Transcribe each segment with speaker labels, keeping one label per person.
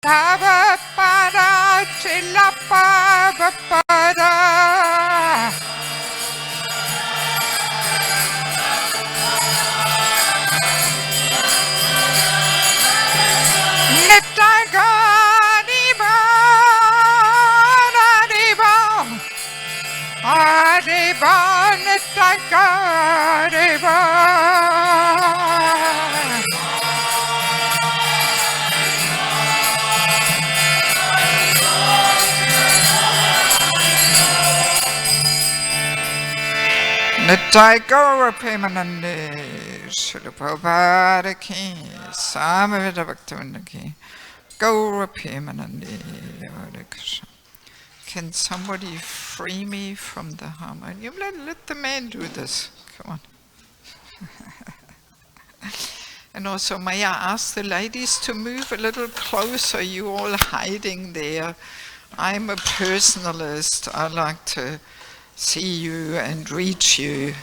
Speaker 1: Tava para chilla para para. Nitagani ba, Arriba, Nitagani Nitai Gaura Premanande Shilupabharaki Samavita Bhakti Gaura Premanande. Can somebody free me from the harmonium? Let the man do this. Come on. And also, may I ask the ladies to move a little closer? You all hiding there. I'm a personalist. I like to see you and reach you.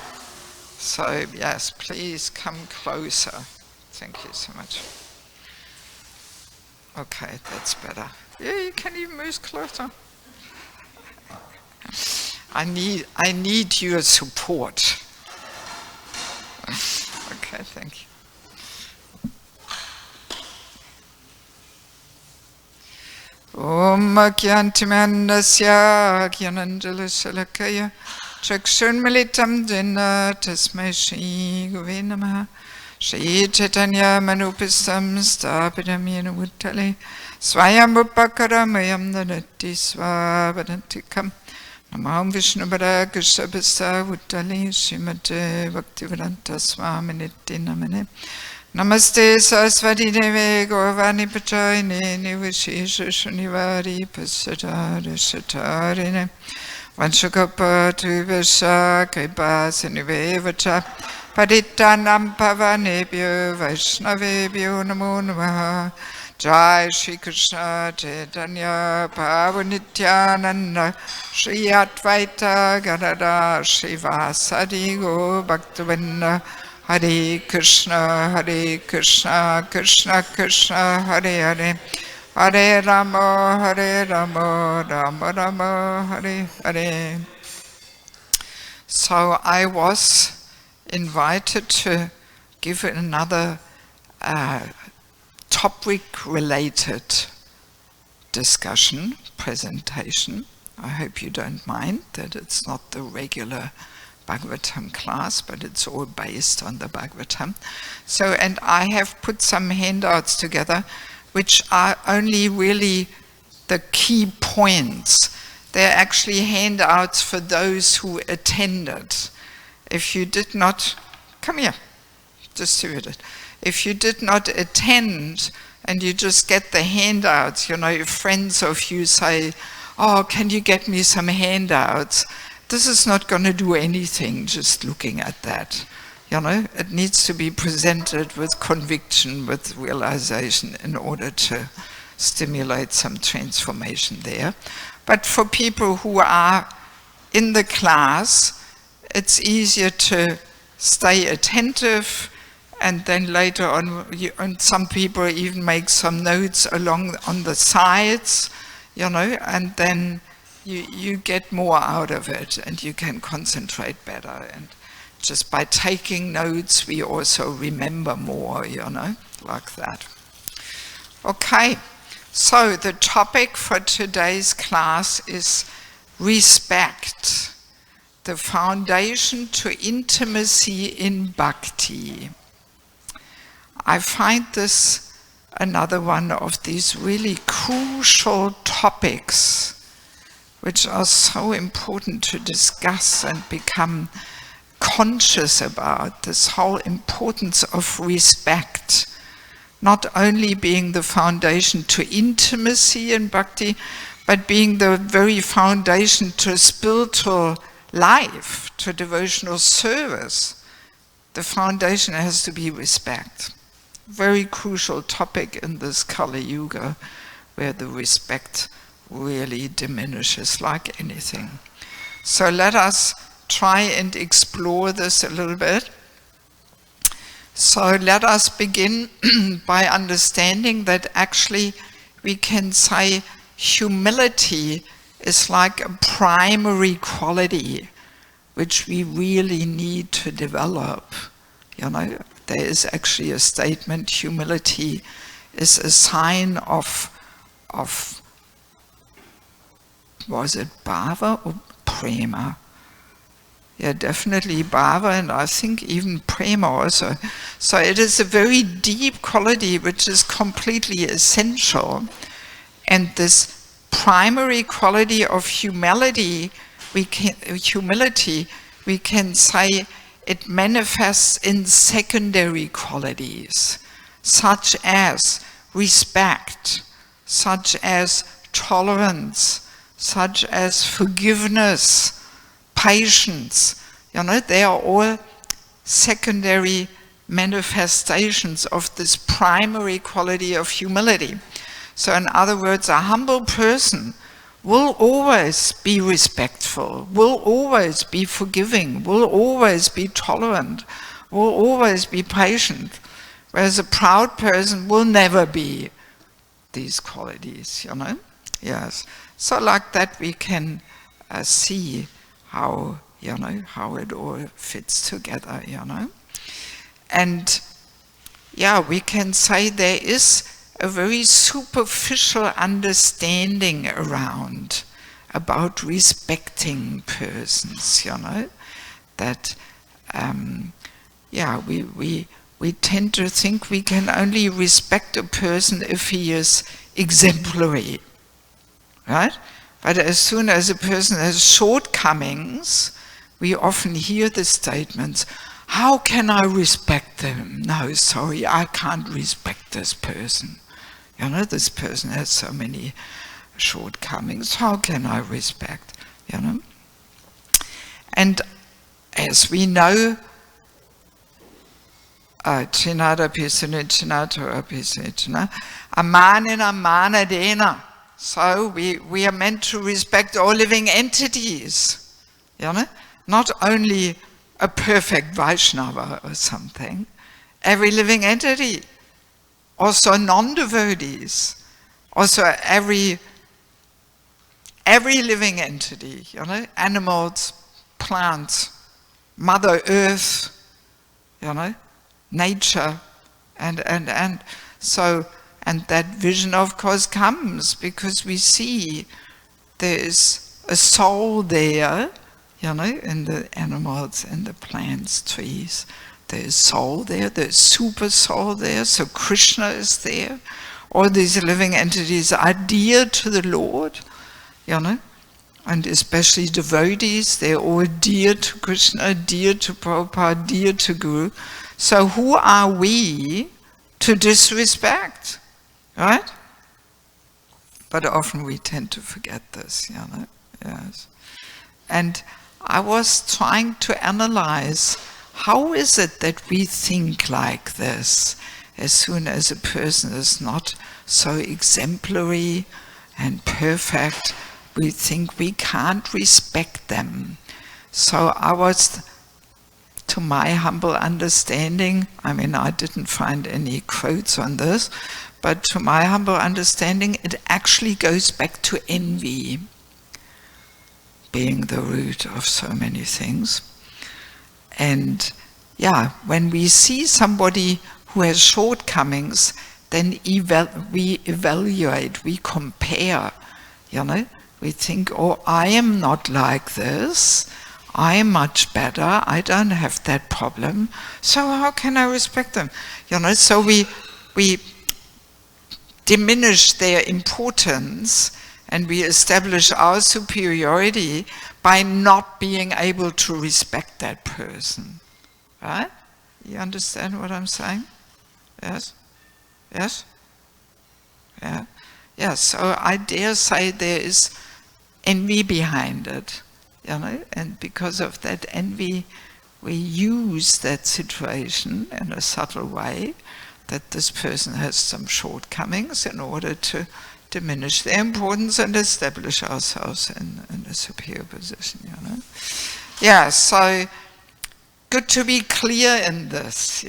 Speaker 1: So yes, please come closer. Thank you so much. Okay, that's better. Yeah, you can even move closer. I need your support. Okay, thank you. Om Kyantimandasya Kyananjalasalakaya Chakshunmilitam Jena Tasmai Shri Guve Namaha Shri Chaitanya Manupisam Stapidam Yena Vuttale Swayam Upakaramayam Danati Swavadantikam Namam Vishnubhara Krishabhasa Vuttale Srimate Bhaktivedanta Swaminiti Namane Namaste Saraswati Deve Govani Pachayine Nivishesha Shunivari Pasatara Shatarine Vanshukapa Tuvasha Kaipasanive Vacha Paditanam Pavanebhyo Vaishnavebhyo Namo Namaha Jai Shri Krishna Chaitanya Pavanityananda Shri Advaita Gadada Shri Vasadi Go Bhaktivinoda Hare Krishna, Krishna Krishna, Hare Hare, Hare Rama, Rama Rama, Hare Hare. So I was invited to give another topic-related discussion, presentation. I hope you don't mind that it's not the regular Bhagavatam class, but it's all based on the Bhagavatam. So, and I have put some handouts together, which are only really the key points. They're actually handouts for those who attended. If you did not, come here, distribute it. If you did not attend and you just get the handouts, you know, if friends of you say, oh, can you get me some handouts? This is not going to do anything just looking at that. You know, it needs to be presented with conviction, with realization in order to stimulate some transformation there. But for people who are in the class, it's easier to stay attentive, and then later on, and some people even make some notes along on the sides, you know, and then you get more out of it and you can concentrate better. And just by taking notes, we also remember more, you know, like that. Okay, so the topic for today's class is respect, the foundation to intimacy in Bhakti. I find this another one of these really crucial topics which are so important to discuss and become conscious about, this whole importance of respect, not only being the foundation to intimacy in Bhakti, but being the very foundation to spiritual life, to devotional service. The foundation has to be respect. Very crucial topic in this Kali Yuga, where the respect really diminishes like anything. So let us try and explore this a little bit. So let us begin by understanding that actually we can say humility is like a primary quality which we really need to develop. You know, there is actually a statement, humility is a sign of was it bhava or prema? Yeah, definitely bhava, and I think even prema also. So it is a very deep quality which is completely essential. And this primary quality of humility, we can say it manifests in secondary qualities, such as respect, such as tolerance, such as forgiveness, patience. You know, they are all secondary manifestations of this primary quality of humility. So in other words, a humble person will always be respectful, will always be forgiving, will always be tolerant, will always be patient, whereas a proud person will never be these qualities, you know? Yes. So like that we can see how, you know, how it all fits together, you know? And yeah, we can say there is a very superficial understanding around about respecting persons, you know, that yeah, we tend to think we can only respect a person if he is exemplary, right? But as soon as a person has shortcomings, we often hear the statements, how can I respect them? No, sorry, I can't respect this person. You know, this person has so many shortcomings. How can I respect? You know? And as we know, Chinada Pisana, Chinatora Pisana, Amanina Manadena. So we are meant to respect all living entities. You know? Not only a perfect Vaishnava or something, every living entity. Also non-devotees, also every living entity, you know, animals, plants, Mother Earth, you know, nature, and so, and that vision of course comes because we see there is a soul there, you know, in the animals, in the plants, trees. There's soul there, there's super soul there, so Krishna is there. All these living entities are dear to the Lord, you know, and especially devotees, they're all dear to Krishna, dear to Prabhupada, dear to Guru. So who are we to disrespect, right? But often we tend to forget this, you know, yes. And I was trying to analyze, how is it that we think like this as soon as a person is not so exemplary and perfect? We think we can't respect them. So I was, to my humble understanding, I mean, I didn't find any quotes on this, but to my humble understanding, it actually goes back to envy, being the root of so many things. And yeah, when we see somebody who has shortcomings, then we evaluate, we compare, you know. We think, oh, I am not like this, I am much better, I don't have that problem, so how can I respect them? You know, so we diminish their importance and we establish our superiority by not being able to respect that person. Right? You understand what I'm saying? Yes? Yes? Yeah? Yeah, so I dare say there is envy behind it, you know, and because of that envy, we use that situation in a subtle way, that this person has some shortcomings, in order to diminish their importance and establish ourselves in a superior position, you know. Yeah, so good to be clear in this,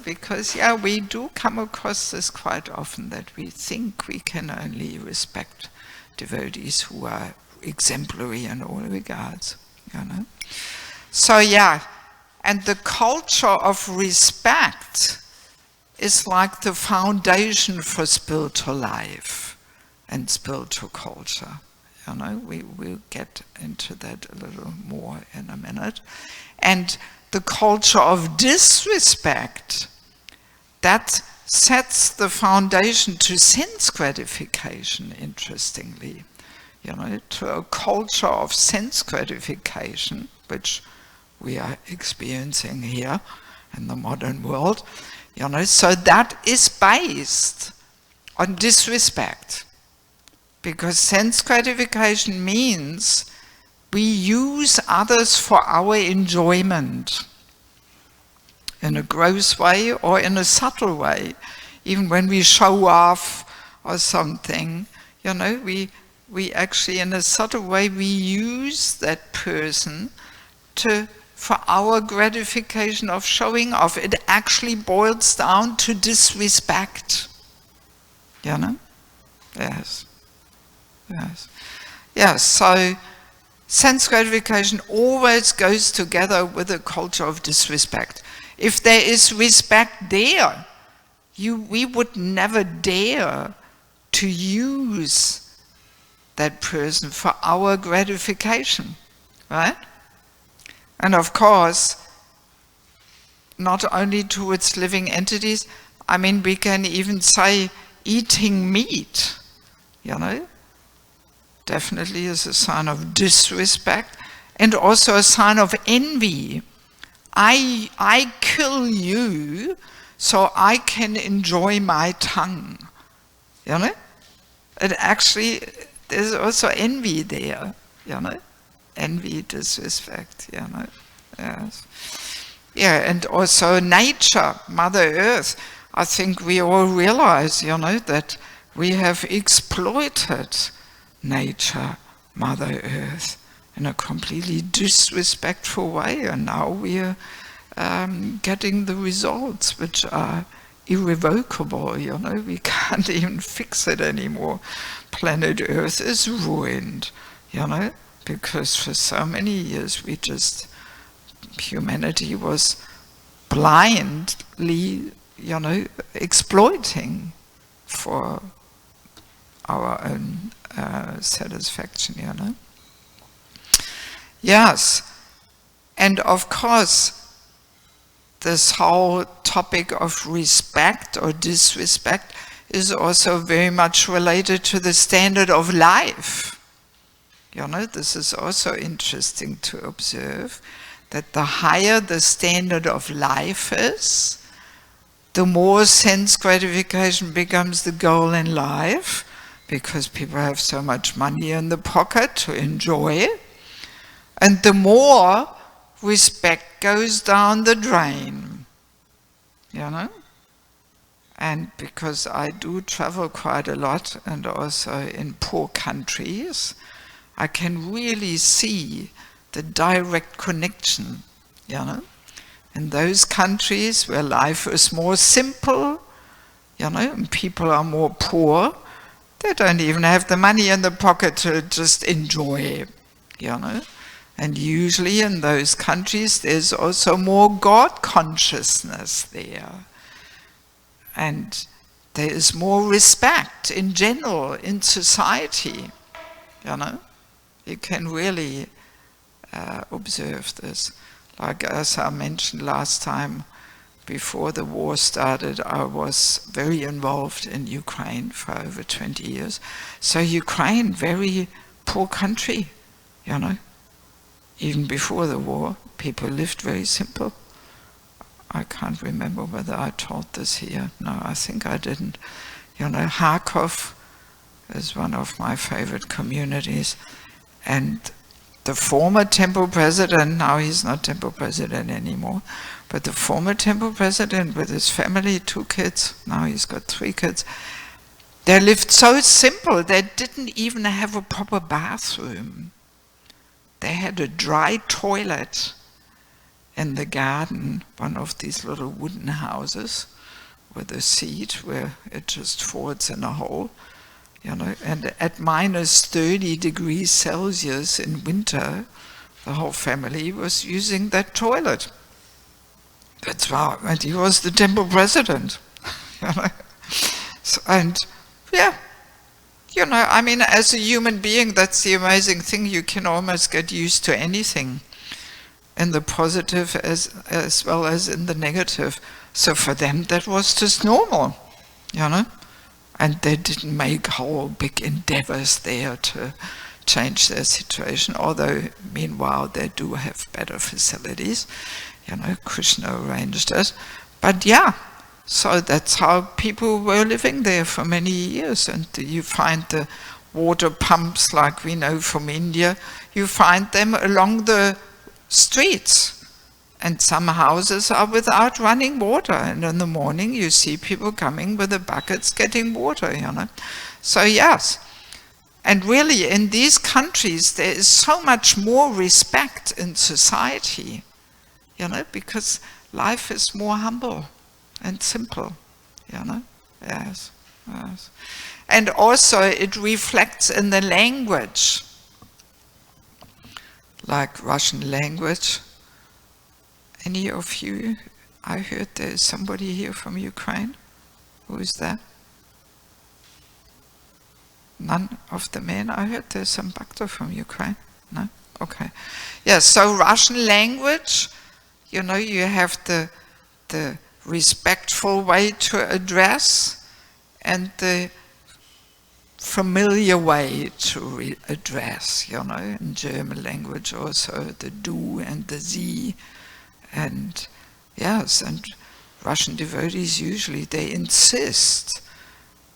Speaker 1: because we do come across this quite often, that we think we can only respect devotees who are exemplary in all regards, So and the culture of respect is like the foundation for spiritual life and spiritual culture. We'll get into that a little more in a minute. And the culture of disrespect, that sets the foundation to sense gratification, interestingly. To a culture of sense gratification, which we are experiencing here in the modern world, so that is based on disrespect. Because sense gratification means we use others for our enjoyment in a gross way or in a subtle way. Even when we show off or something, we actually, in a subtle way, we use that person for our gratification of showing off. It actually boils down to disrespect. Yes. Yes, so sense gratification always goes together with a culture of disrespect. If there is respect there, we would never dare to use that person for our gratification, right? And of course, not only towards living entities, we can even say eating meat, definitely is a sign of disrespect and also a sign of envy. I kill you so I can enjoy my tongue. It actually, there's also envy there. Envy, disrespect. Yes. And also nature, Mother Earth. I think we all realize, that we have exploited nature, Mother Earth, in a completely disrespectful way, and now we're getting the results which are irrevocable. We can't even fix it anymore. Planet Earth is ruined, because for so many years humanity was blindly, exploiting for our own satisfaction, Yes, and of course, this whole topic of respect or disrespect is also very much related to the standard of life. This is also interesting to observe, that the higher the standard of life is, the more sense gratification becomes the goal in life, because people have so much money in the pocket to enjoy, and the more respect goes down the drain, And because I do travel quite a lot, and also in poor countries, I can really see the direct connection, In those countries where life is more simple, and people are more poor, they don't even have the money in the pocket to just enjoy, And usually in those countries there's also more God consciousness there. And there is more respect in general in society, You can really observe this. Like as I mentioned last time, before the war started, I was very involved in Ukraine for over 20 years. So Ukraine, very poor country, Even before the war, people lived very simple. I can't remember whether I taught this here. No, I think I didn't. Kharkov is one of my favorite communities. And the former temple president, now he's not temple president anymore, but the former temple president with his family, 2 kids, now he's got 3 kids, they lived so simple, they didn't even have a proper bathroom. They had a dry toilet in the garden, one of these little wooden houses with a seat where it just falls in a hole, you know, and at minus 30 degrees Celsius in winter, the whole family was using that toilet. That's why, and he was the temple president. You know? So, and yeah, you know, I mean, as a human being, that's the amazing thing. You can almost get used to anything, in the positive as well as in the negative. So for them, that was just normal, you know. And they didn't make whole big endeavors there to change their situation, although meanwhile they do have better facilities. You know, Krishna arranged it. But yeah, so that's how people were living there for many years. And you find the water pumps like we know from India, you find them along the streets. And some houses are without running water. And in the morning you see people coming with the buckets getting water, you know. So yes. And really in these countries there is so much more respect in society, you know, because life is more humble and simple, you know. Yes, yes. And also it reflects in the language, like Russian language. Any of you, I heard there's somebody here from Ukraine. Who is that? None of the men. I heard there's some Bhakti from Ukraine. No? Okay. Yeah, so Russian language, you know, you have the respectful way to address and the familiar way to address, you know. In German language also, the du and the sie. And yes, and Russian devotees usually, they insist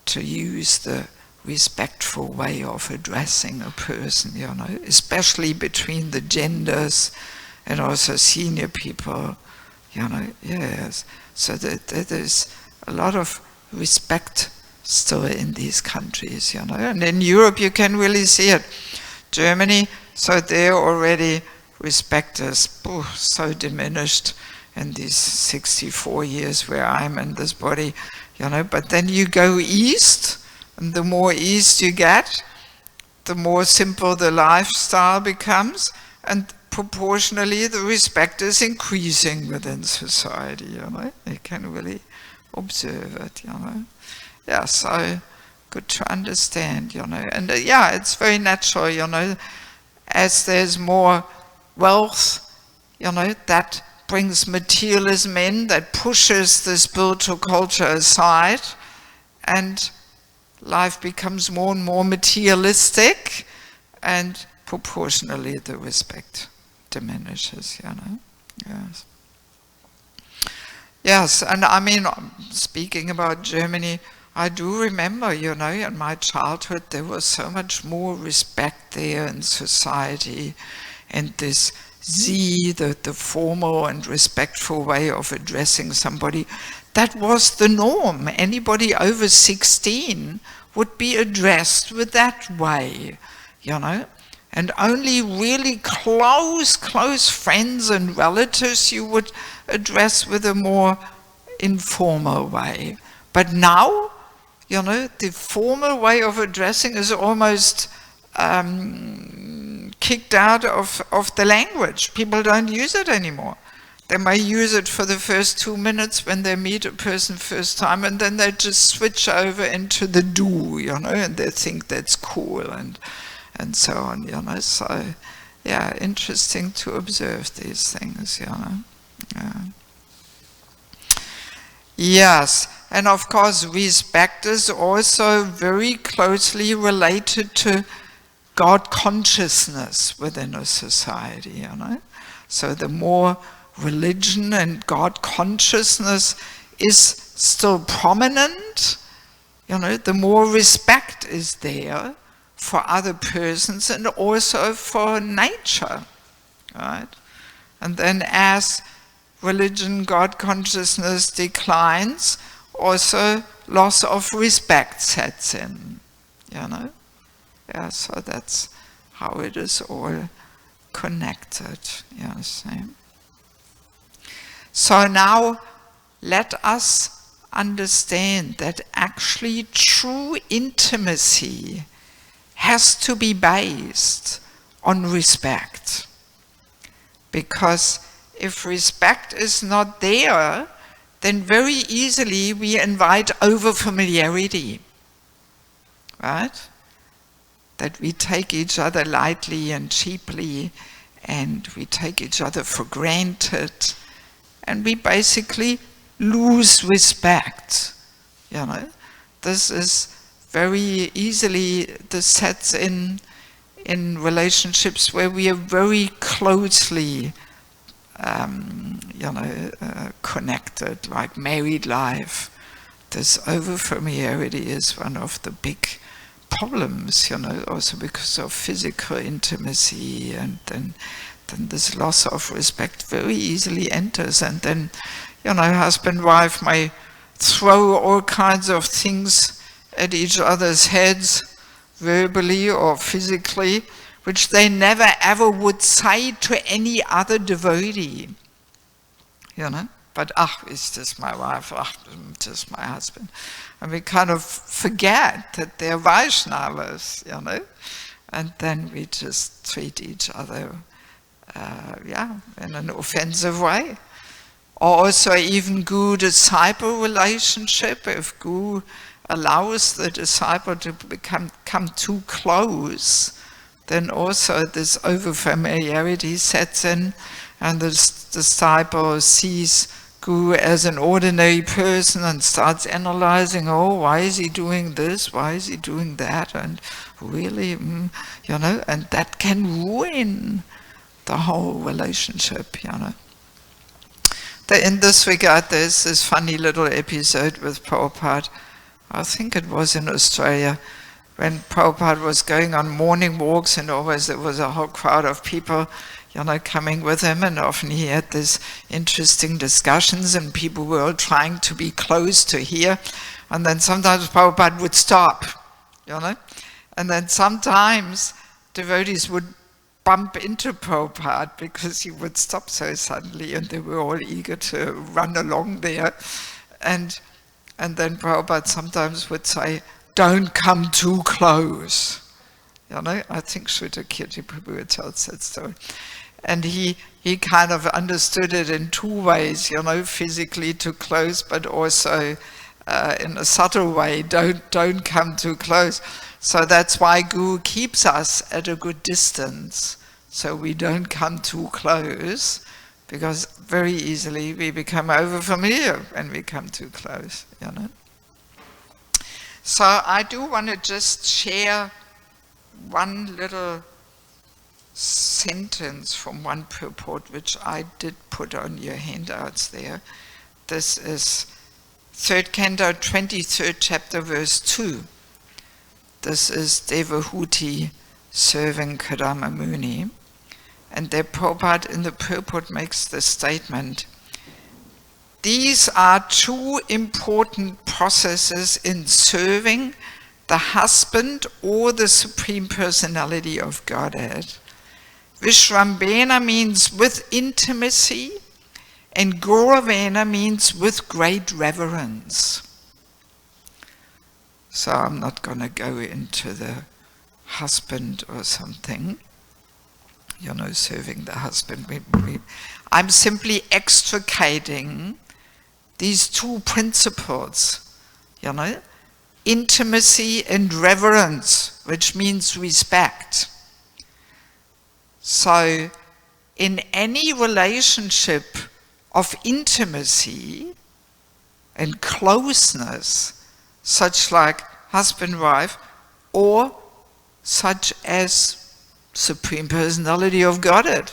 Speaker 1: to use the respectful way of addressing a person, you know, especially between the genders and also senior people, you know, yes. So that there's a lot of respect still in these countries, you know. And in Europe you can really see it. Germany, so there already respect is so diminished in these 64 years where I'm in this body, you know. But then you go east, and the more east you get, the more simple the lifestyle becomes, and proportionally the respect is increasing within society, you know. You can really observe it, you know. Yeah, so good to understand, you know. And yeah, it's very natural, you know, as there's more wealth, you know, that brings materialism in, that pushes the spiritual culture aside, and life becomes more and more materialistic, and proportionally the respect diminishes, you know. Yes. Yes, and I mean, speaking about Germany, I do remember, you know, in my childhood there was so much more respect there in society. And this Sie, the formal and respectful way of addressing somebody, that was the norm. Anybody over 16 would be addressed with that way, you know. And only really close friends and relatives you would address with a more informal way. But now, you know, the formal way of addressing is almost kicked out of the language. People don't use it anymore. They may use it for the first 2 minutes when they meet a person first time, and then they just switch over into the du, you know, and they think that's cool and so on, you know. So, yeah, interesting to observe these things, you know. Yeah. Yes, and of course respect is also very closely related to God consciousness within a society, you know. So the more religion and God consciousness is still prominent, you know, the more respect is there for other persons and also for nature, right? And then as religion, God consciousness declines, also loss of respect sets in, you know. Yeah, so that's how it is all connected. Yes. So now let us understand that actually true intimacy has to be based on respect. Because if respect is not there, then very easily we invite over-familiarity, right? That we take each other lightly and cheaply, and we take each other for granted, and we basically lose respect, you know. This is very easily, this sets in relationships where we are very closely connected, like married life. This over-familiarity is one of the big problems, you know, also because of physical intimacy, and then this loss of respect very easily enters, and then, you know, husband and wife may throw all kinds of things at each other's heads, verbally or physically, which they never ever would say to any other devotee, you know. But, it's just my wife, it's just my husband. And we kind of forget that they're Vaishnavas, you know. And then we just treat each other, in an offensive way. Or also even guru-disciple relationship, if guru allows the disciple to come too close, then also this over-familiarity sets in, and the disciple sees guru as an ordinary person and starts analyzing, why is he doing this, why is he doing that, and really, you know, and that can ruin the whole relationship, you know. In this regard, there's this funny little episode with Prabhupada. I think it was in Australia, when Prabhupada was going on morning walks, and always there was a whole crowd of people, you know, coming with him, and often he had these interesting discussions, and people were all trying to be close to hear, and then sometimes Prabhupada would stop, you know, and then sometimes devotees would bump into Prabhupada because he would stop so suddenly, and they were all eager to run along there, and then Prabhupada sometimes would say, "Don't come too close." You know, I think Srita Kirti Prabhu tells that story. And he kind of understood it in two ways, you know, physically too close, but also in a subtle way, don't come too close. So that's why Guru keeps us at a good distance, so we don't come too close, because very easily we become over-familiar when we come too close, you know. So I do want to just share one little sentence from one purport, which I did put on your handouts there. This is 3rd Canto, 23rd chapter, verse 2. This is Devaki serving Kadama Muni. And there Prabhupada in the purport makes the statement, "These are two important processes in serving the husband or the Supreme Personality of Godhead. Vishrambena means with intimacy, and Gauravena means with great reverence." So I'm not going to go into the husband or something, you know, serving the husband. I'm simply extricating these two principles, you know, intimacy and reverence, which means respect. So in any relationship of intimacy and closeness, such like husband-wife, or such as Supreme Personality of Godhead,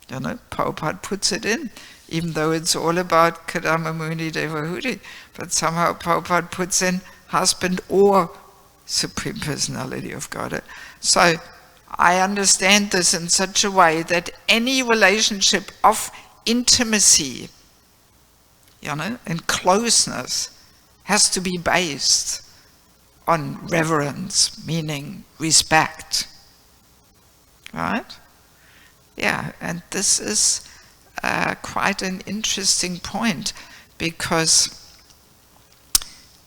Speaker 1: you know, Prabhupada puts it in, even though it's all about Kadama Muni Devaki, but somehow Prabhupada puts in husband or Supreme Personality of Godhead. So I understand this in such a way that any relationship of intimacy, you know, and closeness has to be based on reverence, meaning respect. Right? Yeah, and this is quite an interesting point, because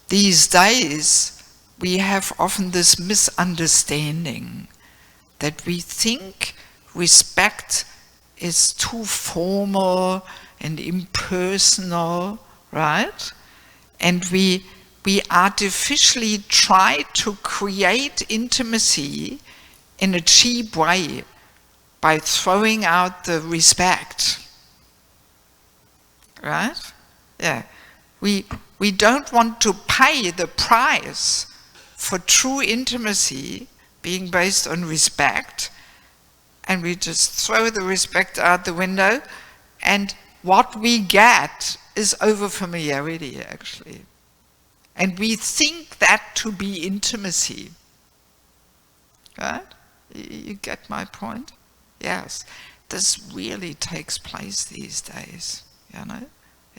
Speaker 1: these days we have often this misunderstanding that we think respect is too formal and impersonal, right? And we artificially try to create intimacy in a cheap way by throwing out the respect, right? Yeah, we don't want to pay the price for true intimacy being based on respect, and we just throw the respect out the window, and what we get is over-familiarity, actually. And we think that to be intimacy. Right? You get my point? Yes. This really takes place these days, you know?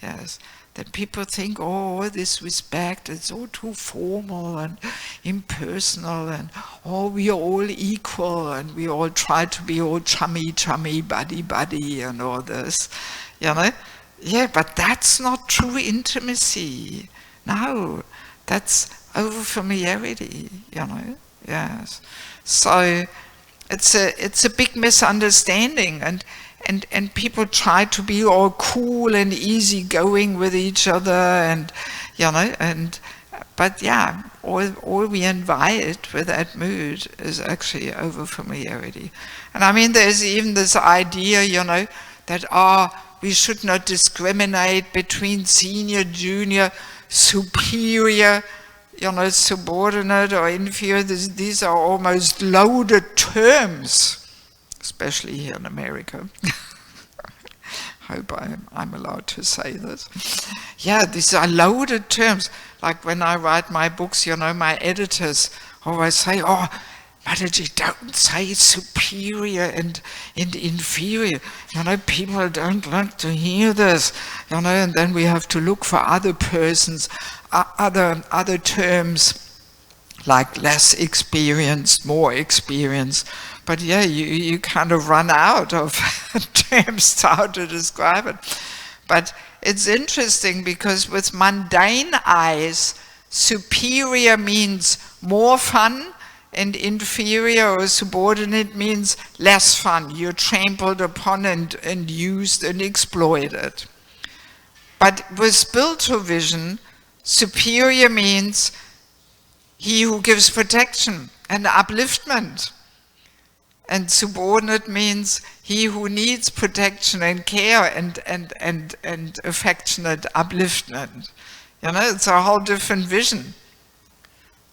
Speaker 1: Yes. That people think, oh, this respect, it's all too formal and impersonal, and oh, we are all equal, and we all try to be all chummy, buddy, and all this, you know? Yeah, but that's not true intimacy. No, that's over-familiarity, you know? Yes. So it's a big misunderstanding, and people try to be all cool and easygoing with each other, and you know, but yeah, all we invite with that mood is actually over-familiarity. And I mean, there's even this idea, you know, that we should not discriminate between senior, junior, superior, you know, subordinate or inferior. These are almost loaded terms, especially here in America. Hope I'm allowed to say this. Yeah, these are loaded terms. Like when I write my books, you know, my editors always say, oh, Mataji, don't say superior and inferior. You know, people don't like to hear this. You know, and then we have to look for other persons, other terms, like less experienced, more experienced. But yeah, you kind of run out of terms to how to describe it. But it's interesting because with mundane eyes, superior means more fun, and inferior or subordinate means less fun. You're trampled upon and used and exploited. But with spiritual vision, superior means he who gives protection and upliftment. And subordinate means he who needs protection and care and affectionate upliftment. You know, it's a whole different vision.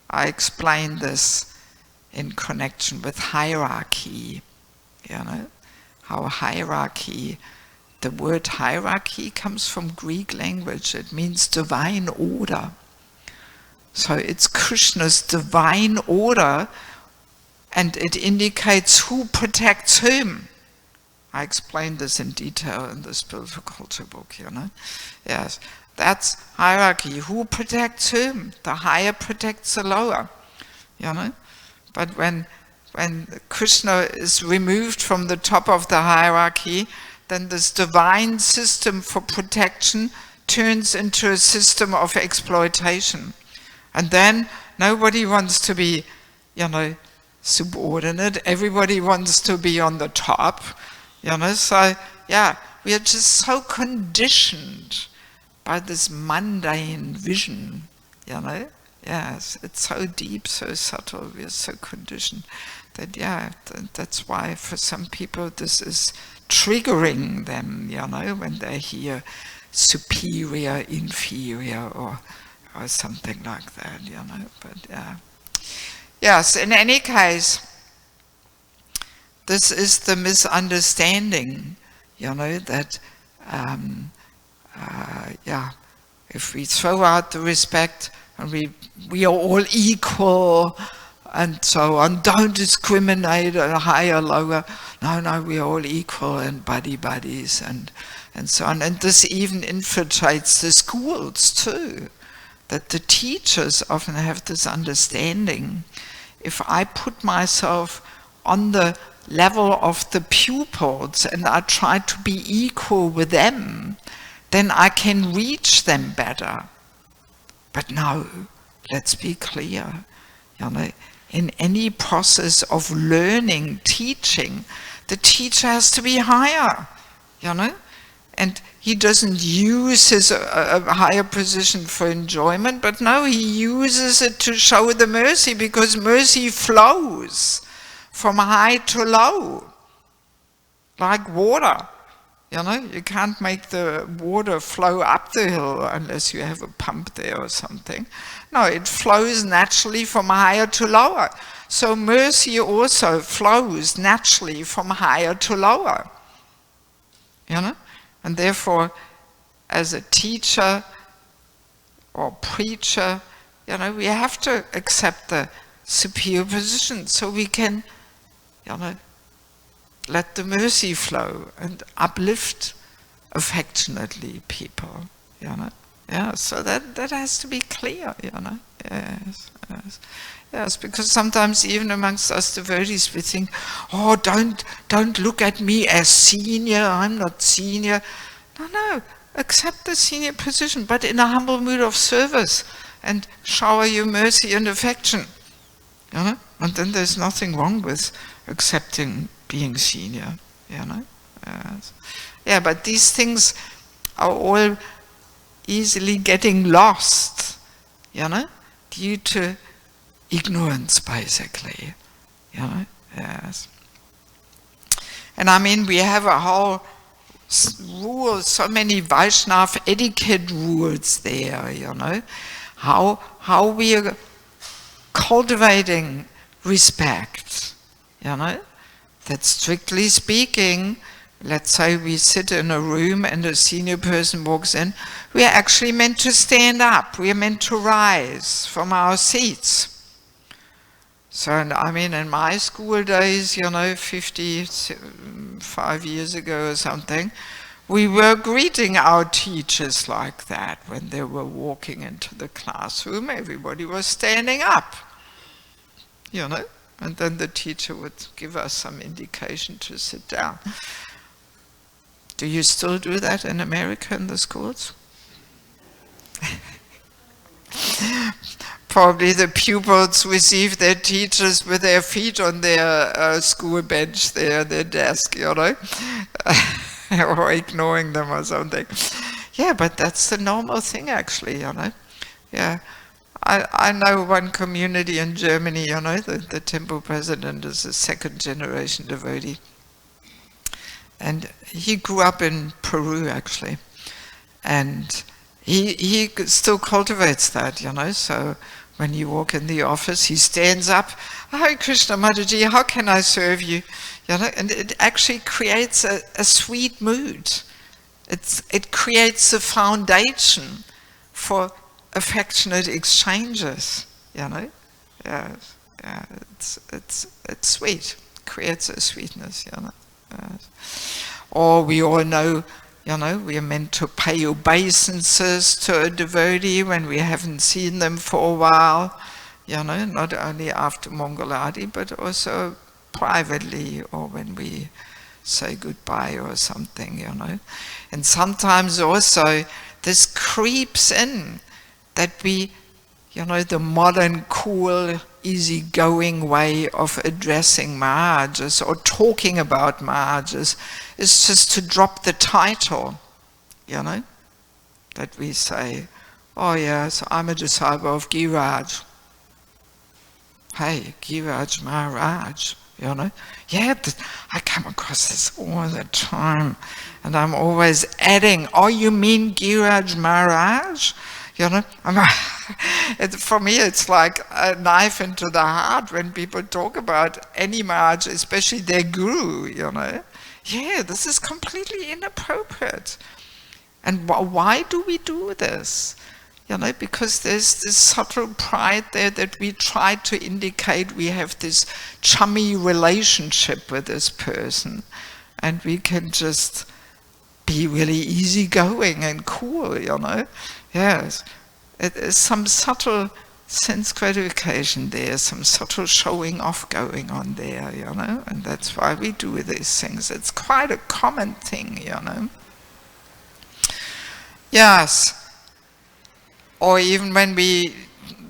Speaker 1: I explain this in connection with hierarchy, you know, how hierarchy, the word hierarchy comes from Greek language. It means divine order. So it's Krishna's divine order, and it indicates who protects whom. I explained this in detail in the Spiritual Culture book, you know. Yes, that's hierarchy. Who protects whom? The higher protects the lower, you know. But when Krishna is removed from the top of the hierarchy, then this divine system for protection turns into a system of exploitation. And then nobody wants to be, you know, subordinate. Everybody wants to be on the top, you know. So, yeah, we are just so conditioned by this mundane vision, you know. Yes, it's so deep, so subtle, we are so conditioned that, yeah, that's why for some people this is triggering them, you know, when they hear superior, inferior, or something like that, you know, but yeah. Yes, in any case, this is the misunderstanding, you know, that, yeah, if we throw out the respect, and we are all equal, and so on. Don't discriminate, higher, lower. No, we are all equal and buddies, and so on. And this even infiltrates the schools too, that the teachers often have this understanding. If I put myself on the level of the pupils and I try to be equal with them, then I can reach them better. But no, let's be clear, in any process of learning, teaching, the teacher has to be higher, and he doesn't use his higher position for enjoyment, but no, he uses it to show the mercy, because mercy flows from high to low, like water. You can't make the water flow up the hill unless you have a pump there or something. No, it flows naturally from higher to lower. So mercy also flows naturally from higher to lower. And therefore, as a teacher or preacher, we have to accept the superior position so we can, let the mercy flow and uplift affectionately people, Yeah, so that has to be clear, Yes, because sometimes even amongst us devotees we think, oh, don't look at me as senior, I'm not senior. No, accept the senior position, but in a humble mood of service, and shower your mercy and affection, And then there's nothing wrong with accepting being senior, Yes. Yeah, but these things are all easily getting lost, due to ignorance, basically, Yes. And we have a whole rule, so many Vaishnava etiquette rules there, how we are cultivating respect, that strictly speaking, let's say we sit in a room and a senior person walks in, we are actually meant to stand up, we are meant to rise from our seats. So, in my school days, 55 years ago or something, we were greeting our teachers like that when they were walking into the classroom. Everybody was standing up, and then the teacher would give us some indication to sit down. Do you still do that in America in the schools? Probably the pupils receive their teachers with their feet on their school bench there, their desk, or ignoring them or something. Yeah, but that's the normal thing actually, Yeah. I know one community in Germany, the temple president is a second generation devotee. And he grew up in Peru actually. And he still cultivates that, so when you walk in the office, he stands up, Hare Krishna Mataji, how can I serve you? And it actually creates a sweet mood. It creates a foundation for affectionate exchanges, Yes, it's sweet. It creates a sweetness, Yes. Or we all know, we are meant to pay obeisances to a devotee when we haven't seen them for a while, not only after Mangaladi, but also privately or when we say goodbye or something, And sometimes also this creeps in that we, the modern, cool, easygoing way of addressing Maharajas or talking about Maharajas is just to drop the title, that we say, oh yes, I'm a disciple of Giriraj. Hey, Giriraj Maharaj, Yeah, I come across this all the time, and I'm always adding, oh, you mean Giriraj Maharaj? For me it's like a knife into the heart when people talk about any Maharaj, especially their guru, Yeah, this is completely inappropriate. And why do we do this? Because there's this subtle pride there that we try to indicate we have this chummy relationship with this person, and we can just be really easygoing and cool, Yes. It is some subtle since gratification, there's some subtle showing off going on there, and that's why we do these things. It's quite a common thing, Yes. Or even when we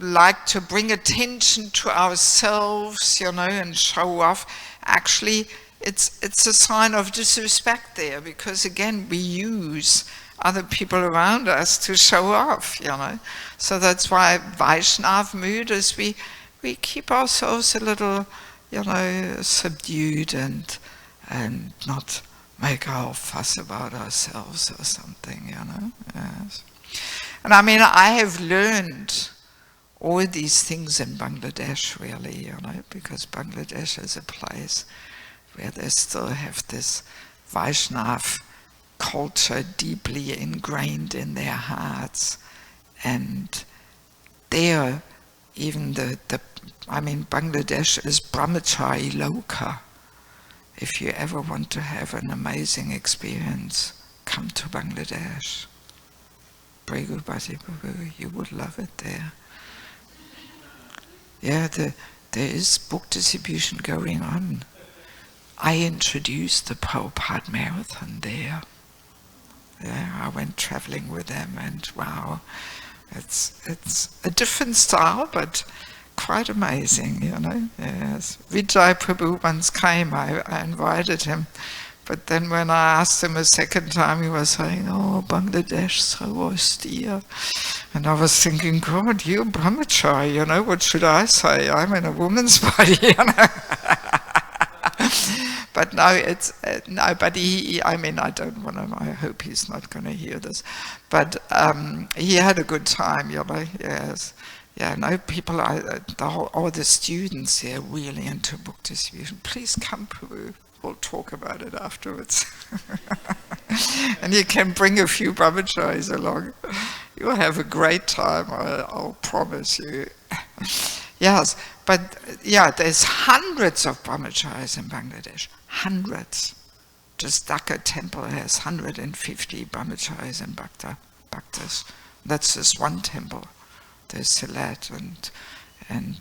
Speaker 1: like to bring attention to ourselves, and show off, actually it's a sign of disrespect there, because again, we use other people around us to show off, So that's why Vaishnav mood is we keep ourselves a little, subdued and not make a whole fuss about ourselves or something, Yes. And I mean, I have learned all these things in Bangladesh, really, because Bangladesh is a place where they still have this Vaishnav culture deeply ingrained in their hearts. And there, even Bangladesh is brahmachari loka. If you ever want to have an amazing experience, come to Bangladesh. You would love it there. Yeah, there is book distribution going on. I introduced the Prabhupada Marathon there. Yeah, I went traveling with them, and wow, it's a different style, but quite amazing, Yes. Vijay Prabhu once came, I invited him. But then when I asked him a second time, he was saying, oh, Bangladesh, so austere. And I was thinking, God, you're brahmachari, what should I say? I'm in a woman's body, But no, but I don't want to, I hope he's not going to hear this. But he had a good time, yes. Yeah, no, people, all the students here really into book distribution. Please come, Prabhu. We'll talk about it afterwards. And you can bring a few brahmacharis along. You'll have a great time, I'll promise you. Yes, but yeah, there's hundreds of brahmacharis in Bangladesh. Hundreds. Just Dhaka temple has 150 brahmacharis and bhaktas. That's just one temple. There's Silat and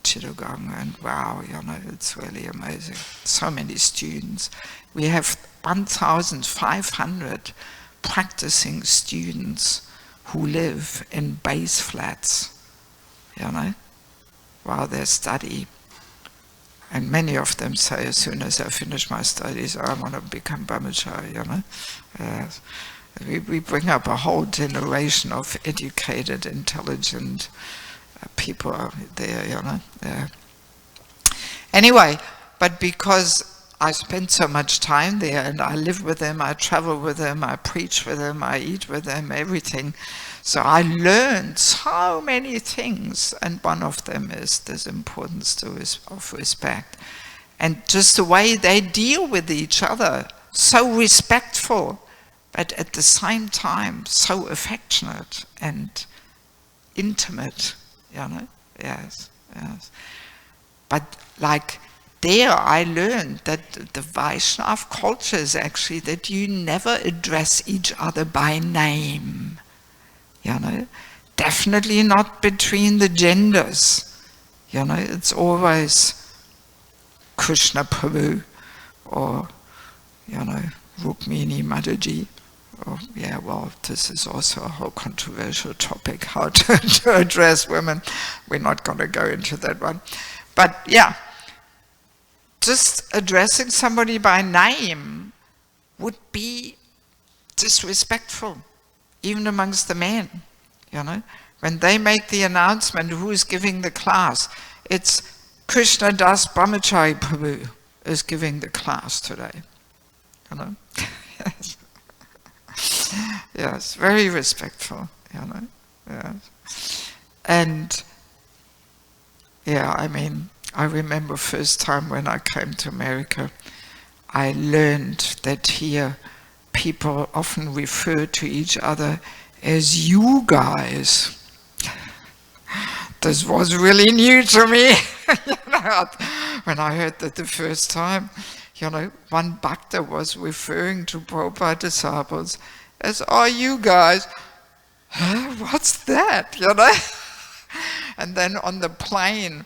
Speaker 1: Chittagong, and wow, it's really amazing. So many students. We have 1,500 practicing students who live in base flats, while they study. And many of them say, as soon as I finish my studies, I want to become brahmachari, We bring up a whole generation of educated, intelligent people there, Anyway, but because I spend so much time there and I live with them, I travel with them, I preach with them, I eat with them, everything. So I learned so many things, and one of them is this importance of respect. And just the way they deal with each other, so respectful, but at the same time so affectionate and intimate, Yes. But like there I learned that the Vaishnav culture is actually that you never address each other by name, Definitely not between the genders, It's always Krishna Prabhu or, Rukmini Mataji. Oh, yeah, well, this is also a whole controversial topic, how to address women. We're not going to go into that one. But yeah, just addressing somebody by name would be disrespectful, even amongst the men, When they make the announcement who's giving the class, it's Krishna Das Brahmachari Prabhu is giving the class today, Yes. Yes, very respectful, Yes. And yeah, I remember first time when I came to America, I learned that here people often refer to each other as you guys. This was really new to me. When I heard that the first time, one bhakta was referring to Prabhupada disciples as, oh, you guys, huh? What's that, And then on the plane,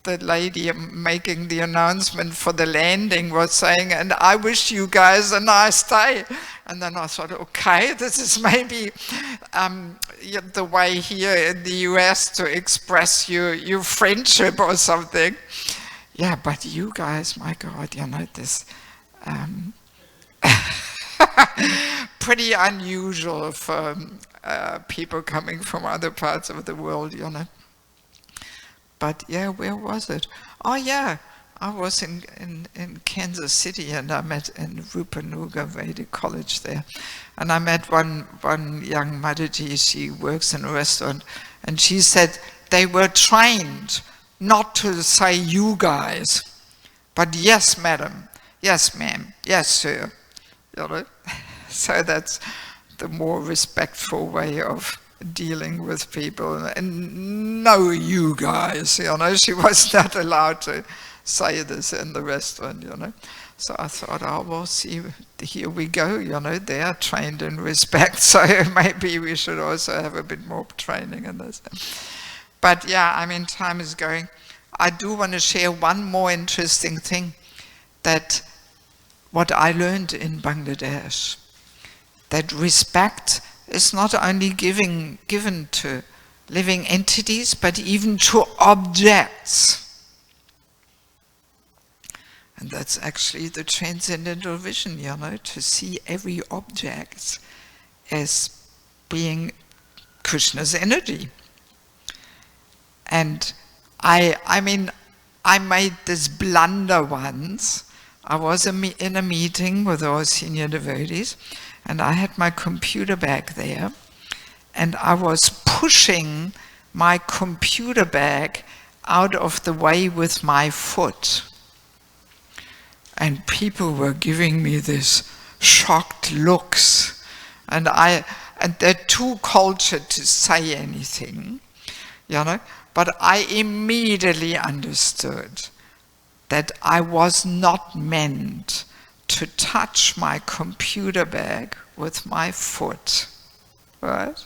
Speaker 1: the lady making the announcement for the landing was saying, and I wish you guys a nice day. And then I thought, okay, this is maybe the way here in the US to express your friendship or something. Yeah, but you guys, my God, you know, this pretty unusual for people coming from other parts of the world, you know. But yeah, where was it? Oh yeah, I was in Kansas City, and I met in Rupanuga Vedic College there. And I met one young Mataji. She works in a restaurant, and she said they were trained not to say you guys, but yes madam, yes ma'am, yes sir, you know. So that's the more respectful way of dealing with people. And no you guys, you know, she was not allowed to say this in the restaurant, you know. So I thought, oh well, see, here we go, you know, they are trained in respect, so maybe we should also have a bit more training in this. But yeah, I mean, time is going. I do want to share one more interesting thing, that what I learned in Bangladesh, that respect is not only given to living entities, but even to objects. And that's actually the transcendental vision, you know, to see every object as being Krishna's energy. And I mean, I made this blunder once. I was in a meeting with all senior devotees, and I had my computer bag there, and I was pushing my computer bag out of the way with my foot. And people were giving me this shocked looks, and they're too cultured to say anything, you know, but I immediately understood that I was not meant to touch my computer bag with my foot, right?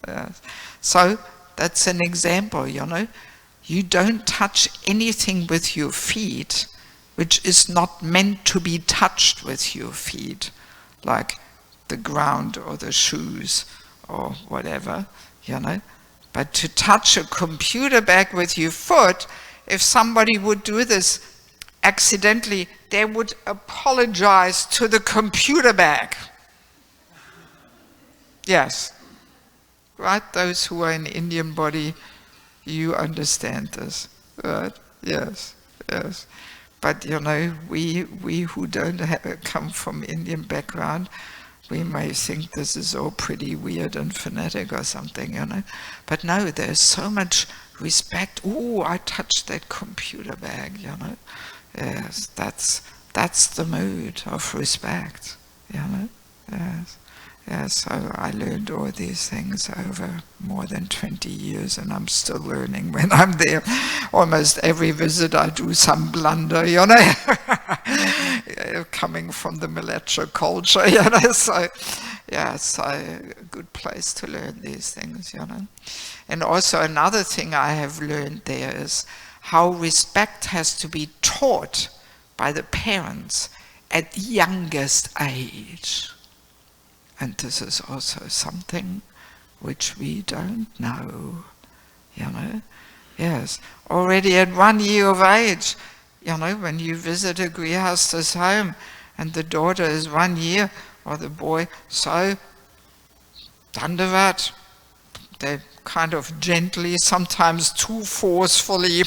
Speaker 1: Yes. So that's an example, you know. You don't touch anything with your feet which is not meant to be touched with your feet, like the ground or the shoes or whatever, you know. But to touch a computer bag with your foot, if somebody would do this accidentally, they would apologize to the computer bag. Yes. Right? Those who are in Indian body, you understand this. Right? Yes. Yes. But you know, we who don't come from Indian background, we may think this is all pretty weird and fanatic or something, you know. But no, there's so much respect. Ooh, I touched that computer bag, you know. Yes, that's the mood of respect, you know. Yes. Yes, so I learned all these things over more than 20 years, and I'm still learning when I'm there. Almost every visit I do some blunder, you know, coming from the military culture, you know, so yeah, it's a good place to learn these things, you know. And also another thing I have learned there is how respect has to be taught by the parents at the youngest age. And this is also something which we don't know, you know. Yes, already at 1 year of age, you know, when you visit a grihasta's home and the daughter is 1 year, or the boy, so, dandavat, they kind of gently, sometimes too forcefully,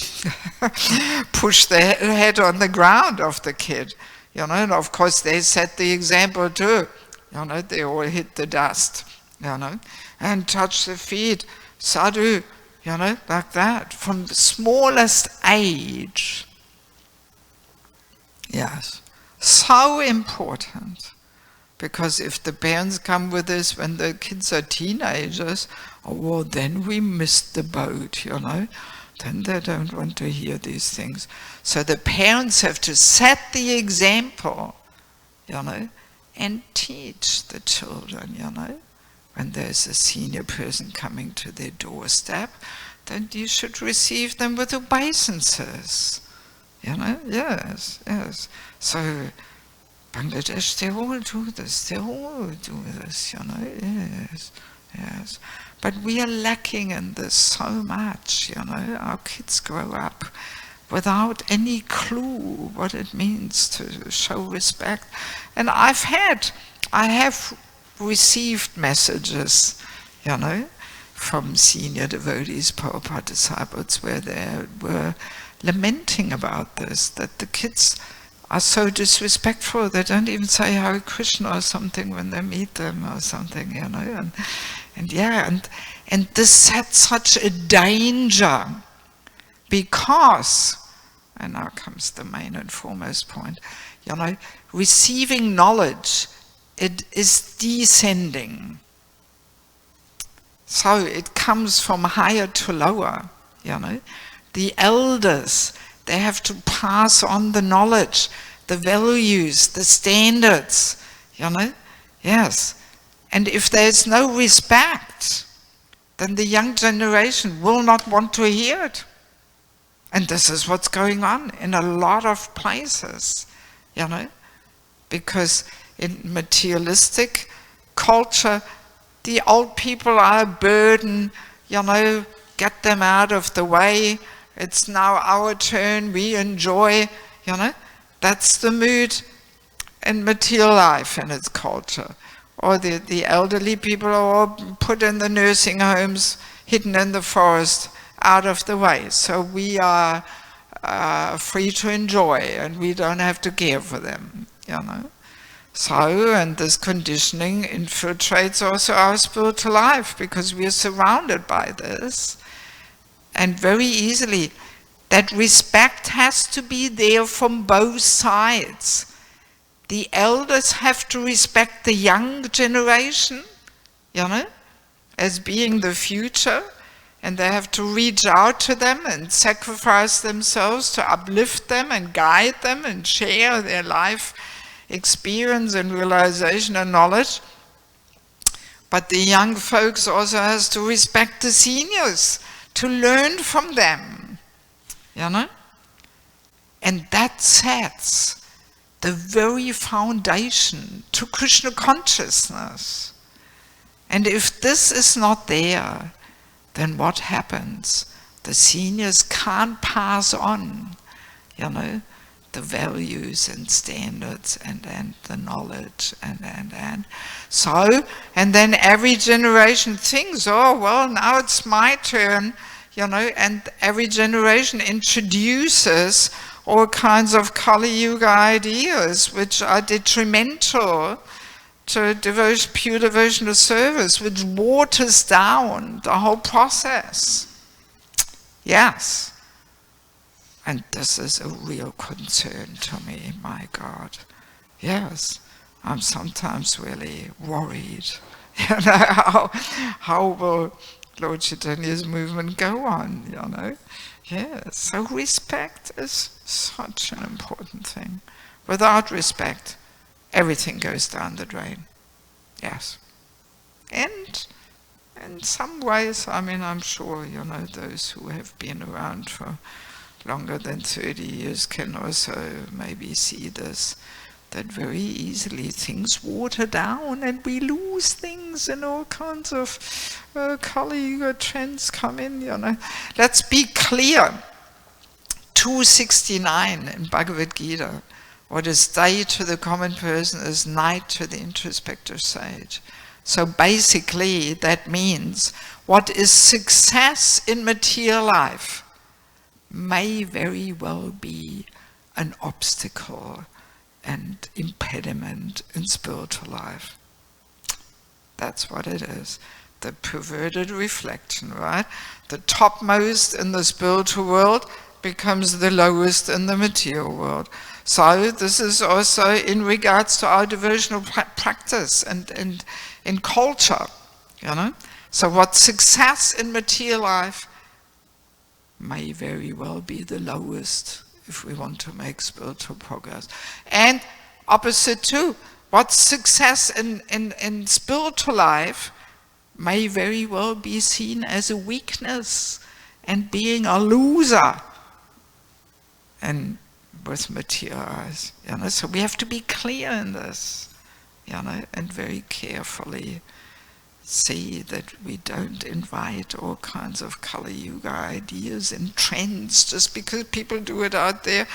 Speaker 1: push their head on the ground of the kid, you know, and of course they set the example too. You know, they all hit the dust, you know, and touch the feet, sadhu, you know, like that, from the smallest age. Yes, so important, because if the parents come with this when the kids are teenagers, oh, well, then we missed the boat, you know, then they don't want to hear these things. So the parents have to set the example, you know, and teach the children, you know, when there's a senior person coming to their doorstep, then you should receive them with obeisances. You know, yes, yes. So Bangladesh, they all do this, you know, yes, yes. But we are lacking in this so much, you know. Our kids grow up without any clue what it means to show respect. And I have received messages, you know, from senior devotees, Prabhupada disciples, where they were lamenting about this, that the kids are so disrespectful, they don't even say Hare Krishna or something when they meet them or something, you know. And this sets such a danger, because, and now comes the main and foremost point, you know, receiving knowledge, it is descending. So it comes from higher to lower, you know. The elders, they have to pass on the knowledge, the values, the standards, you know. Yes. And if there's no respect, then the young generation will not want to hear it. And this is what's going on in a lot of places, you know. Because in materialistic culture, the old people are a burden, you know, get them out of the way. It's now our turn, we enjoy, you know. That's the mood in material life and its culture. Or the elderly people are all put in the nursing homes, hidden in the forest, out of the way. So we are free to enjoy, and we don't have to care for them, you know. So, and this conditioning infiltrates also our spiritual life, because we are surrounded by this. And very easily, that respect has to be there from both sides. The elders have to respect the young generation, you know, as being the future, and they have to reach out to them and sacrifice themselves to uplift them and guide them and share their life experience and realization and knowledge. But the young folks also has to respect the seniors, to learn from them, you know? And that sets the very foundation to Krishna consciousness. And if this is not there, then what happens? The seniors can't pass on, you know, the values and standards and the knowledge and so, and then every generation thinks, oh well, now it's my turn, you know, and every generation introduces all kinds of Kali Yuga ideas which are detrimental to pure devotional service, which waters down the whole process. Yes. And this is a real concern to me, my God. Yes, I'm sometimes really worried. You know, how will Lord Chaitanya's movement go on, you know? Yes, so respect is such an important thing. Without respect, everything goes down the drain. Yes. And in some ways, I mean, I'm sure, you know, those who have been around for longer than 30 years can also maybe see this, that very easily things water down and we lose things and all kinds of Kali Yuga trends come in, you know. Let's be clear. 269 in Bhagavad Gita, what is day to the common person is night to the introspective sage. So basically that means what is success in material life may very well be an obstacle and impediment in spiritual life. That's what it is. The perverted reflection, right? The topmost in the spiritual world becomes the lowest in the material world. So this is also in regards to our devotional practice and in culture, you know. So what success in material life may very well be the lowest if we want to make spiritual progress. And opposite too, what success in spiritual life may very well be seen as a weakness and being a loser and with material eyes. So we have to be clear in this, and very carefully see that we don't invite all kinds of Kali Yuga ideas and trends just because people do it out there.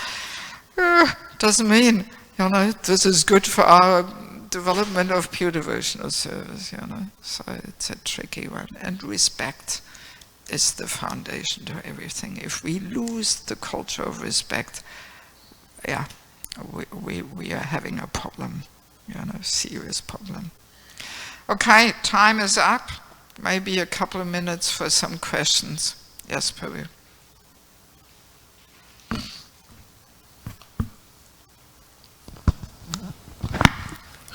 Speaker 1: Doesn't mean, this is good for our development of pure devotional service, So it's a tricky one. And respect is the foundation to everything. If we lose the culture of respect, we are having a problem, serious problem. Okay, time is up. Maybe a couple of minutes for some questions. Yes, Prabhu.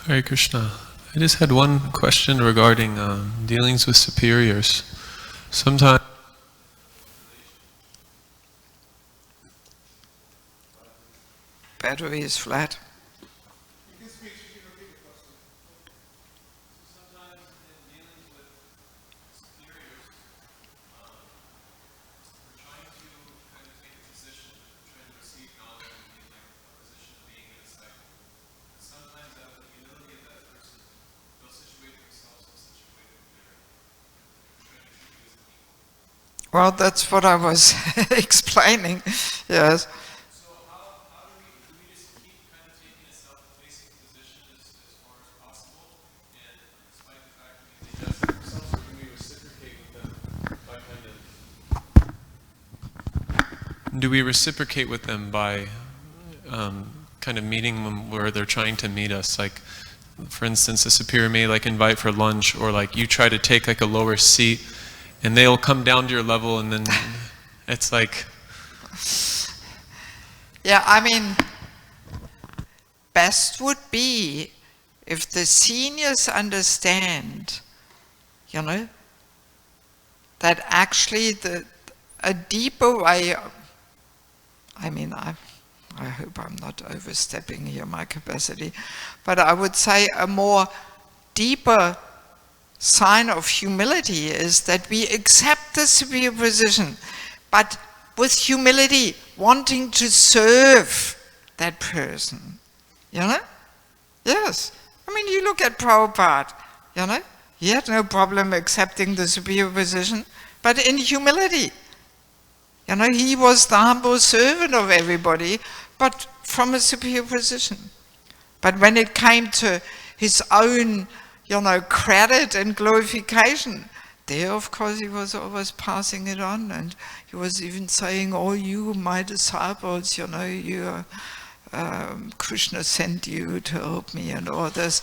Speaker 2: Hare Krishna. I just had one question regarding dealings with superiors. Sometimes
Speaker 1: battery is flat. Well, that's what I was explaining, yes.
Speaker 2: So how do we just keep kind of taking a self-effacing position as far as possible, and despite the fact that they just themselves, or do we reciprocate with them by do we reciprocate with them by kind of meeting them where they're trying to meet us? Like, for instance, a superior may invite for lunch, or you try to take a lower seat, and they'll come down to your level, and then it's like...
Speaker 1: Yeah, best would be if the seniors understand, that actually a deeper way, I hope I'm not overstepping here my capacity, but I would say a more deeper sign of humility is that we accept the superior position, but with humility, wanting to serve that person. Yes. You look at Prabhupada, he had no problem accepting the superior position, but in humility. He was the humble servant of everybody, but from a superior position. But when it came to his own credit and glorification, there of course he was always passing it on, and he was even saying, "Oh, you, my disciples, Krishna sent you to help me," and all this,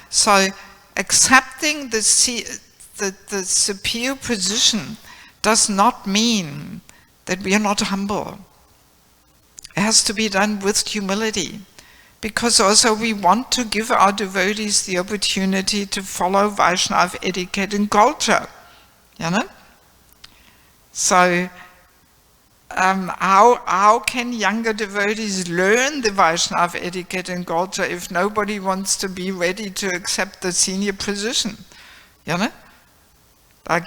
Speaker 1: So accepting the superior position does not mean that we are not humble. It has to be done with humility. Because also we want to give our devotees the opportunity to follow Vaishnava etiquette and culture. So how can younger devotees learn the Vaishnava etiquette and culture if nobody wants to be ready to accept the senior position?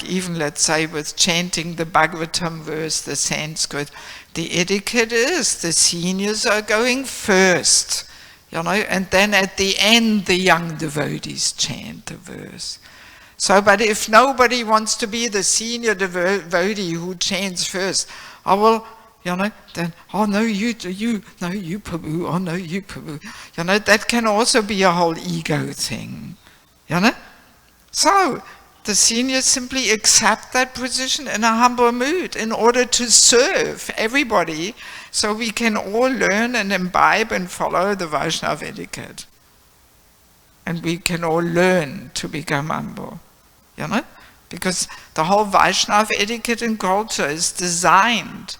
Speaker 1: Even, let's say, with chanting the Bhagavatam verse, the Sanskrit, the etiquette is the seniors are going first. And then at the end the young devotees chant the verse. So, but if nobody wants to be the senior devotee who chants first, then, oh no, you, no, you Prabhu, oh no, you Prabhu. That can also be a whole ego thing. So, the seniors simply accept that position in a humble mood in order to serve everybody, so we can all learn and imbibe and follow the Vaishnava etiquette. And we can all learn to become humble. Because the whole Vaishnava etiquette and culture is designed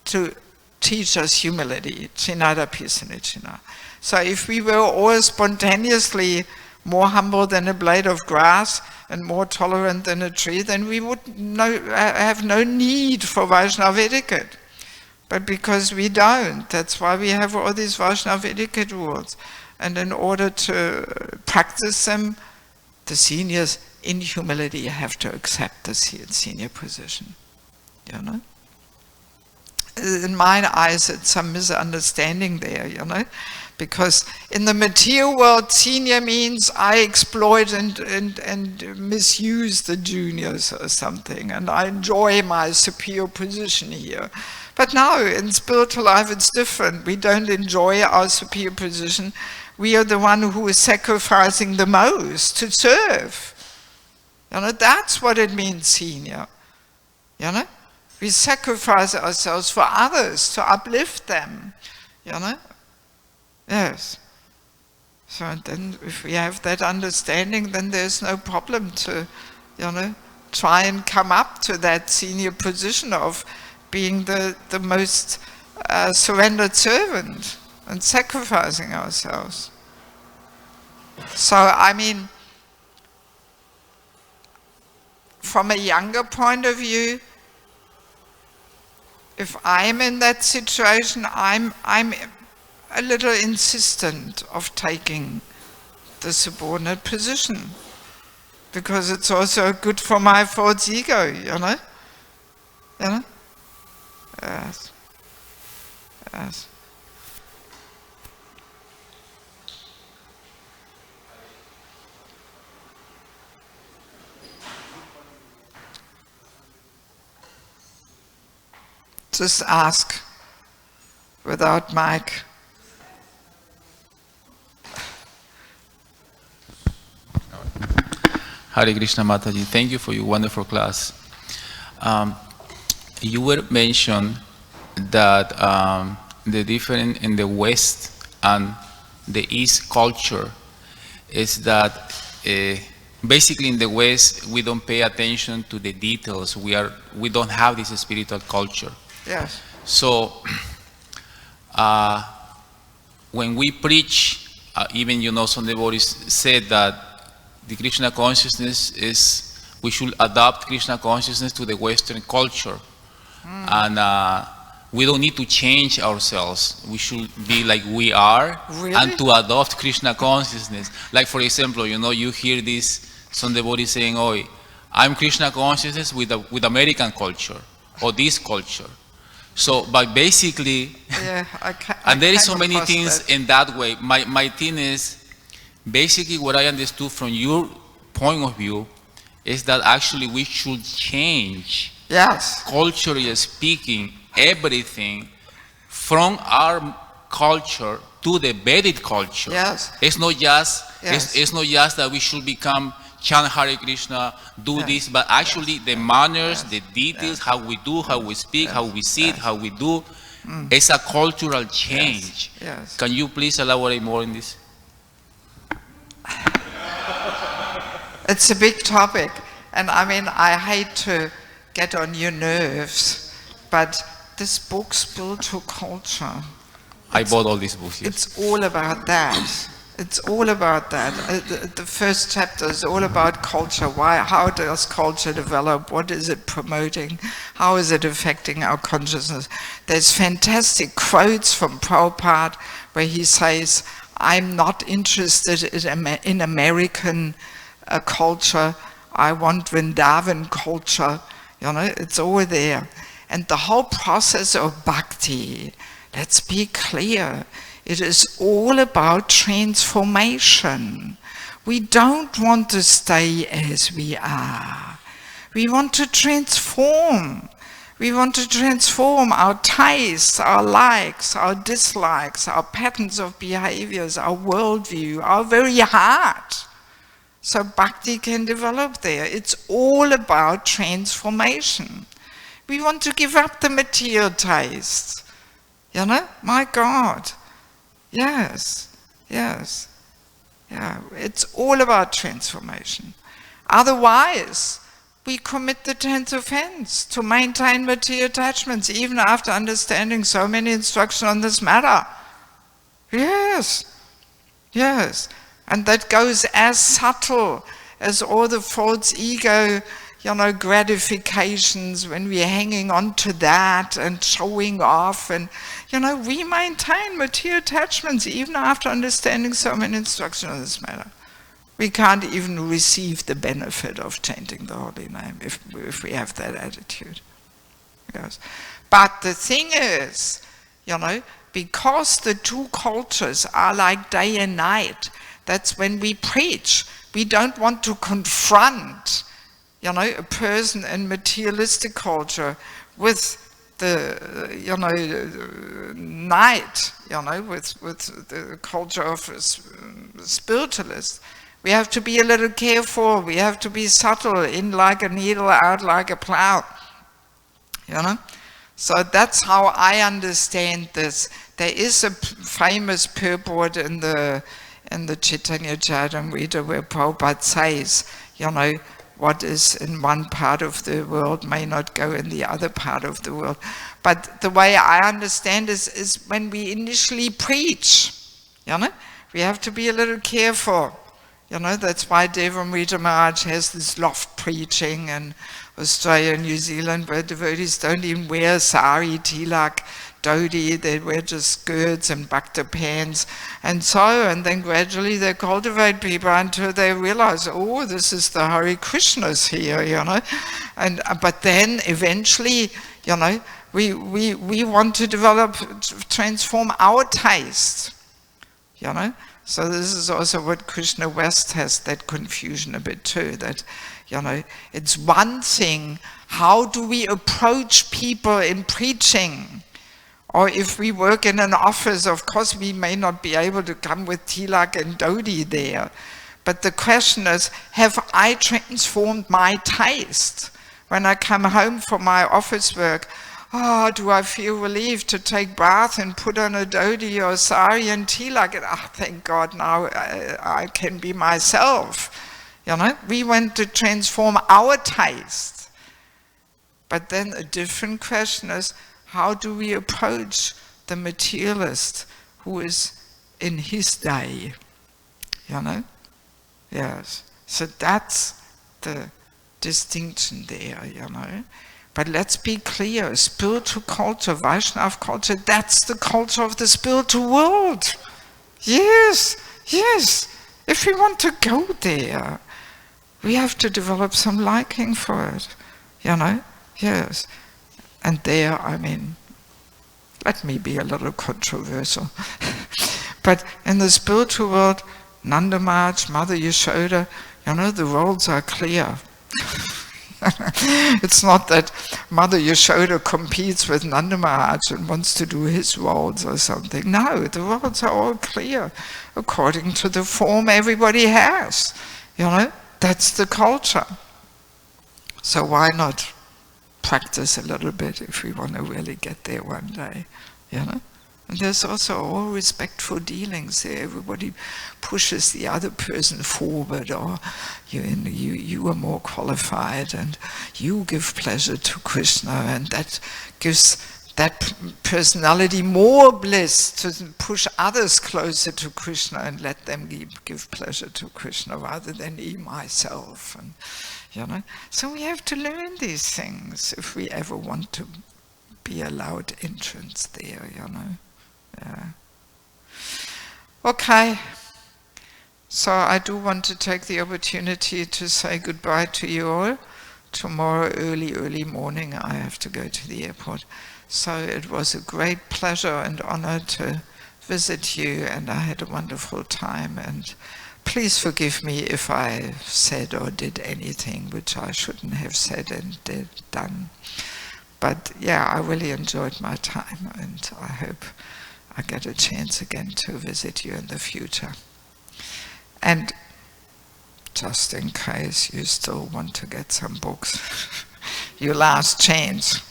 Speaker 1: to teach us humility. Chinada pisanichina. So if we were all spontaneously more humble than a blade of grass and more tolerant than a tree, then we would have no need for Vaishnava etiquette. But because we don't, that's why we have all these Vaishnava etiquette rules. And in order to practice them, the seniors in humility have to accept the senior position. you know. In my eyes, it's some misunderstanding there, you know, because in the material world, senior means I exploit and misuse the juniors or something, and I enjoy my superior position here. But now, in spiritual life, it's different. We don't enjoy our superior position. We are the one who is sacrificing the most to serve. You know, that's what it means, senior. You know? We sacrifice ourselves for others, to uplift them, you know? Yes. So then if we have that understanding, then there's no problem to, you know, try and come up to that senior position of being the most surrendered servant and sacrificing ourselves. So, I mean, from a younger point of view, if I'm in that situation, I'm a little insistent of taking the subordinate position, because it's also good for my false ego, you know? You know? Yes. Yes. Just ask without mic.
Speaker 3: Hare Krishna, Mataji. Thank you for your wonderful class. You were mentioned that the difference in the West and the East culture is that basically in the West we don't pay attention to the details. We don't have this spiritual culture.
Speaker 1: Yes.
Speaker 3: So when we preach, even some devotees said that the Krishna consciousness is, we should adopt Krishna consciousness to the Western culture. And we don't need to change ourselves. We should be like we are.
Speaker 1: Really?
Speaker 3: And to adopt Krishna consciousness. Like for example, you hear some devotees saying, "Oh, I'm Krishna consciousness with American culture or this culture." So, but basically,
Speaker 1: yeah,
Speaker 3: and there is so many things in that way. My thing is, basically what I understood from your point of view is that actually we should change,
Speaker 1: yes,
Speaker 3: culturally speaking, everything from our culture to the Vedic culture.
Speaker 1: Yes.
Speaker 3: It's not just
Speaker 1: Yes.
Speaker 3: it's not just that we should become chant Hare Krishna, do this, but actually the manners, the details, how we do, how we speak, how we sit, how we do, it's a cultural change.
Speaker 1: Yes.
Speaker 3: Can you please elaborate more on this?
Speaker 1: It's a big topic, and I mean, I hate to get on your nerves, but this book, Spiritual Culture,
Speaker 3: I bought all these books, yes.
Speaker 1: It's all about that. It's all about that. The first chapter is all about culture. How does culture develop? What is it promoting? How is it affecting our consciousness? There's fantastic quotes from Prabhupada where he says, I'm not interested in American culture. I want Vrindavan culture. It's all there. And the whole process of bhakti, let's be clear, it is all about transformation. We don't want to stay as we are. We want to transform. We want to transform our tastes, our likes, our dislikes, our patterns of behaviors, our worldview, our very heart. So bhakti can develop there. It's all about transformation. We want to give up the material taste. My God. Yes, yes. Yeah, it's all about transformation. Otherwise, we commit the 10th offense to maintain material attachments, even after understanding so many instructions on this matter. Yes, yes. And that goes as subtle as all the false ego, gratifications, when we're hanging on to that and showing off. And, we maintain material attachments even after understanding so many instructions on this matter. We can't even receive the benefit of chanting the holy name if we have that attitude. Yes. But the thing is, because the two cultures are like day and night, that's when we preach. We don't want to confront, a person in materialistic culture with the, night, with the culture of spiritualists. We have to be a little careful. We have to be subtle, in like a needle, out like a plow. So that's how I understand this. There is a famous purport in the Chaitanya Charitamrita where Prabhupada says, what is in one part of the world may not go in the other part of the world. But the way I understand is when we initially preach, we have to be a little careful. That's why Devamrita Maharaj has this loft preaching in Australia and New Zealand, where devotees don't even wear sari, tilak, dhoti, they wear just skirts and bhakta pants and then gradually they cultivate people until they realize, oh, this is the Hare Krishnas here, but then eventually, we want to transform our taste, So this is also what Krishna West has, that confusion a bit too, that, it's one thing, how do we approach people in preaching? Or if we work in an office, of course we may not be able to come with tilak and dhoti there. But the question is, have I transformed my taste? When I come home from my office work, do I feel relieved to take bath and put on a dhoti or sari and tilak? And, thank God, now I can be myself. We want to transform our taste. But then a different question is, how do we approach the materialist who is in his day? Yes. So that's the distinction there, But let's be clear, spiritual culture, Vaishnava culture, that's the culture of the spiritual world. Yes, yes. If we want to go there, we have to develop some liking for it, Yes. And there, let me be a little controversial. But in the spiritual world, Nanda Maharaj, Mother Yashoda, the roles are clear. It's not that Mother Yashoda competes with Nanda Maharaj and wants to do his roles or something. No, the roles are all clear according to the form everybody has. That's the culture. So why not practice a little bit if we want to really get there one day, And there's also all respectful dealings there. Everybody pushes the other person forward, or you are more qualified and you give pleasure to Krishna, and that gives that personality more bliss to push others closer to Krishna and let them give pleasure to Krishna rather than me, myself. And, So we have to learn these things if we ever want to be allowed entrance there, Yeah. Okay. So I do want to take the opportunity to say goodbye to you all. Tomorrow early morning I have to go to the airport. So it was a great pleasure and honor to visit you, and I had a wonderful time, and please forgive me if I said or did anything which I shouldn't have said and done. But yeah, I really enjoyed my time, and I hope I get a chance again to visit you in the future. And just in case you still want to get some books, your last chance.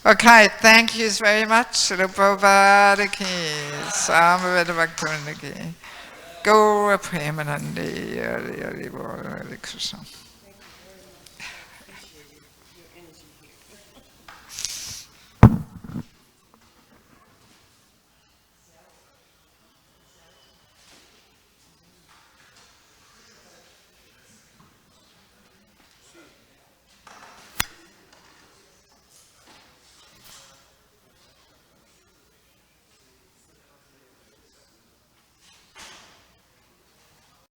Speaker 1: Okay, thank you very much. Srila Prabhupada ki, Samaveda Bhaktivinoda ki. Gaura Premanandi, Hare Hare Krishna.